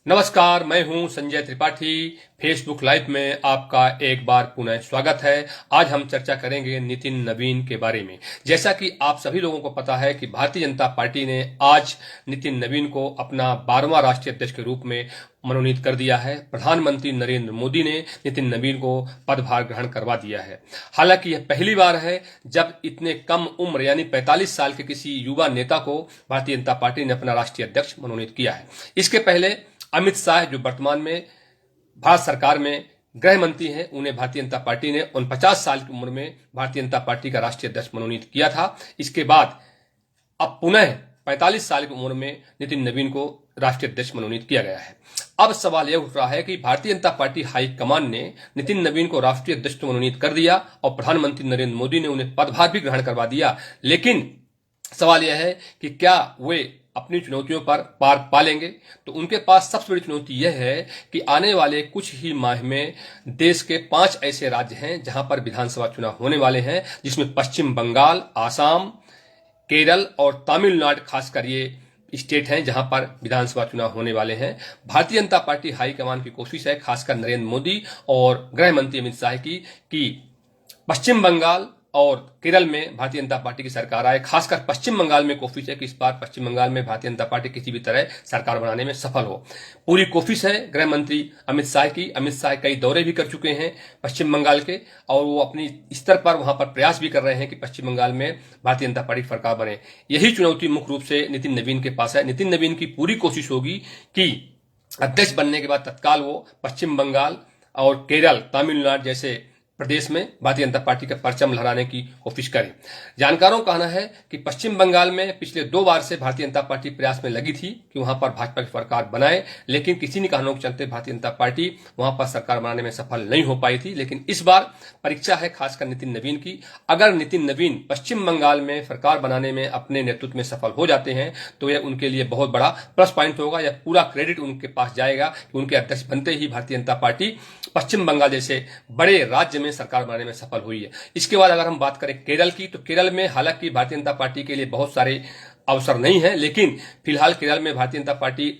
नमस्कार, मैं हूं संजय त्रिपाठी। फेसबुक लाइव में आपका एक बार पुनः स्वागत है। आज हम चर्चा करेंगे नितिन नवीन के बारे में। जैसा कि आप सभी लोगों को पता है कि भारतीय जनता पार्टी ने आज नितिन नवीन को अपना 12वां राष्ट्रीय अध्यक्ष के रूप में मनोनीत कर दिया है। प्रधानमंत्री नरेंद्र मोदी ने नितिन नवीन को पदभार ग्रहण करवा दिया है। हालांकि यह पहली बार है जब इतने कम उम्र यानी 45 साल के किसी युवा नेता को भारतीय जनता पार्टी ने अपना राष्ट्रीय अध्यक्ष मनोनीत किया है। इसके पहले अमित शाह, जो वर्तमान में भारत सरकार में गृह मंत्री हैं, उन्हें भारतीय जनता पार्टी ने 49 साल की उम्र में भारतीय जनता पार्टी का राष्ट्रीय अध्यक्ष मनोनीत किया था। इसके बाद अब पुनः 45 साल की उम्र में नितिन नवीन को राष्ट्रीय अध्यक्ष मनोनीत किया गया है। अब सवाल यह उठ रहा है कि भारतीय जनता पार्टी हाईकमान ने नितिन नवीन को राष्ट्रीय अध्यक्ष तो मनोनीत कर दिया और प्रधानमंत्री नरेंद्र मोदी ने उन्हें पदभार भी ग्रहण करवा दिया, लेकिन सवाल यह है कि क्या वे अपनी चुनौतियों पर पार पा लेंगे। तो उनके पास सबसे बड़ी चुनौती यह है कि आने वाले कुछ ही माह में देश के 5 ऐसे राज्य हैं जहां पर विधानसभा चुनाव होने वाले हैं, जिसमें पश्चिम बंगाल, आसाम, केरल और तमिलनाडु खासकर ये स्टेट हैं जहां पर विधानसभा चुनाव होने वाले हैं। भारतीय जनता पार्टी हाईकमान की कोशिश है, खासकर नरेंद्र मोदी और गृह मंत्री अमित शाह की, कि पश्चिम बंगाल और केरल में भारतीय जनता पार्टी की सरकार आए। खासकर पश्चिम बंगाल में कोशिश है कि इस बार पश्चिम बंगाल में भारतीय जनता पार्टी किसी भी तरह सरकार बनाने में सफल हो। पूरी कोशिश है गृह मंत्री अमित शाह की। अमित शाह कई दौरे भी कर चुके हैं पश्चिम बंगाल के, और वो अपनी स्तर पर वहां पर प्रयास भी कर रहे हैं कि पश्चिम बंगाल में भारतीय जनता पार्टी सरकार बने। यही चुनौती मुख्य रूप से नितिन नवीन के पास है। नितिन नवीन की पूरी कोशिश होगी कि अध्यक्ष बनने के बाद तत्काल वो पश्चिम बंगाल और केरल, तमिलनाडु जैसे प्रदेश में भारतीय जनता पार्टी का परचम लहराने की कोशिश करें। जानकारों का कहना है कि पश्चिम बंगाल में पिछले 2 बार से भारतीय जनता पार्टी प्रयास में लगी थी कि वहां पर भाजपा की सरकार बनाए, लेकिन किसी न कारणों के चलते भारतीय जनता पार्टी वहां पर सरकार बनाने में सफल नहीं हो पाई थी। लेकिन इस बार परीक्षा है खासकर नितिन नवीन की। अगर नितिन नवीन पश्चिम बंगाल में सरकार बनाने में अपने नेतृत्व में सफल हो जाते हैं तो यह उनके लिए बहुत बड़ा प्लस पॉइंट होगा। यह पूरा क्रेडिट उनके पास जाएगा कि उनके अध्यक्ष बनते ही भारतीय जनता पार्टी पश्चिम बंगाल जैसे बड़े राज्य में सरकार बनाने में सफल हुई है। इसके बाद अगर हम बात करें केरल की, तो केरल में हालांकि भारतीय जनता पार्टी के लिए बहुत सारे अवसर नहीं है, लेकिन फिलहाल केरल में भारतीय जनता पार्टी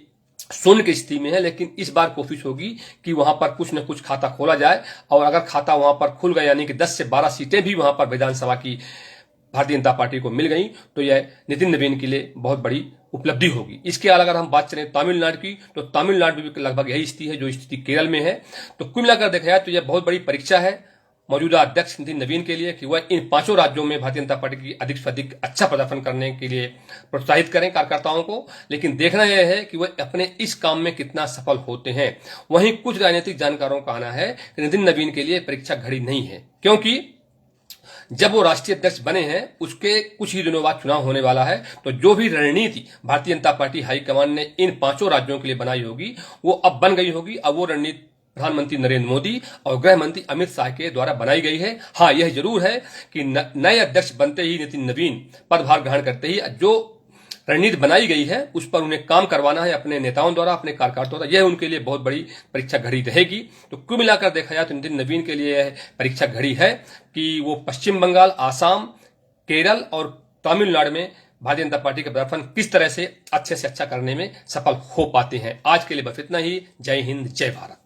शून्य की स्थिति में है। लेकिन इस बार कोशिश होगी कि वहां पर कुछ न कुछ खाता खोला जाए, और अगर खाता वहां पर खुल गया यानी कि 10 से 12 सीटें भी वहां पर विधानसभा की भारतीय जनता पार्टी को मिल गई तो यह नितिन नवीन के लिए बहुत बड़ी उपलब्धि होगी। इसके अलावा अगर हम बात करें तमिलनाडु की, तो तमिलनाडु में भी लगभग यही स्थिति है जो स्थिति केरल में है। तो कुल मिलाकर देखा जाए तो यह बहुत बड़ी परीक्षा है मौजूदा अध्यक्ष नितिन नवीन के लिए कि वह इन 5 राज्यों में भारतीय जनता पार्टी की अधिक से अधिक अच्छा प्रदर्शन करने के लिए प्रोत्साहित करें कार्यकर्ताओं को। लेकिन देखना यह है कि वह अपने इस काम में कितना सफल होते हैं। वहीं कुछ राजनीतिक जानकारों का कहना है कि नितिन नवीन के लिए परीक्षा घड़ी नहीं है, क्योंकि जब वो राष्ट्रीय अध्यक्ष बने हैं उसके कुछ ही दिनों बाद चुनाव होने वाला है। तो जो भी रणनीति भारतीय जनता पार्टी हाईकमान ने इन 5 राज्यों के लिए बनाई होगी वो अब बन गई होगी। अब वो रणनीति प्रधानमंत्री नरेंद्र मोदी और गृह मंत्री अमित शाह के द्वारा बनाई गई है। हाँ, यह जरूर है कि नए अध्यक्ष बनते ही नितिन नवीन पदभार ग्रहण करते ही जो रणनीति बनाई गई है उस पर उन्हें काम करवाना है अपने नेताओं द्वारा, अपने कार्यकर्ताओं द्वारा। यह उनके लिए बहुत बड़ी परीक्षा घड़ी रहेगी। तो कुल मिलाकर देखा जाए तो नितिन नवीन के लिए यह परीक्षा घड़ी है कि वो पश्चिम बंगाल, आसाम, केरल और तमिलनाडु में भारतीय जनता पार्टी का प्रदर्शन किस तरह से अच्छे अच्छा करने में सफल हो पाते हैं। आज के लिए बस इतना ही। जय हिंद, जय भारत।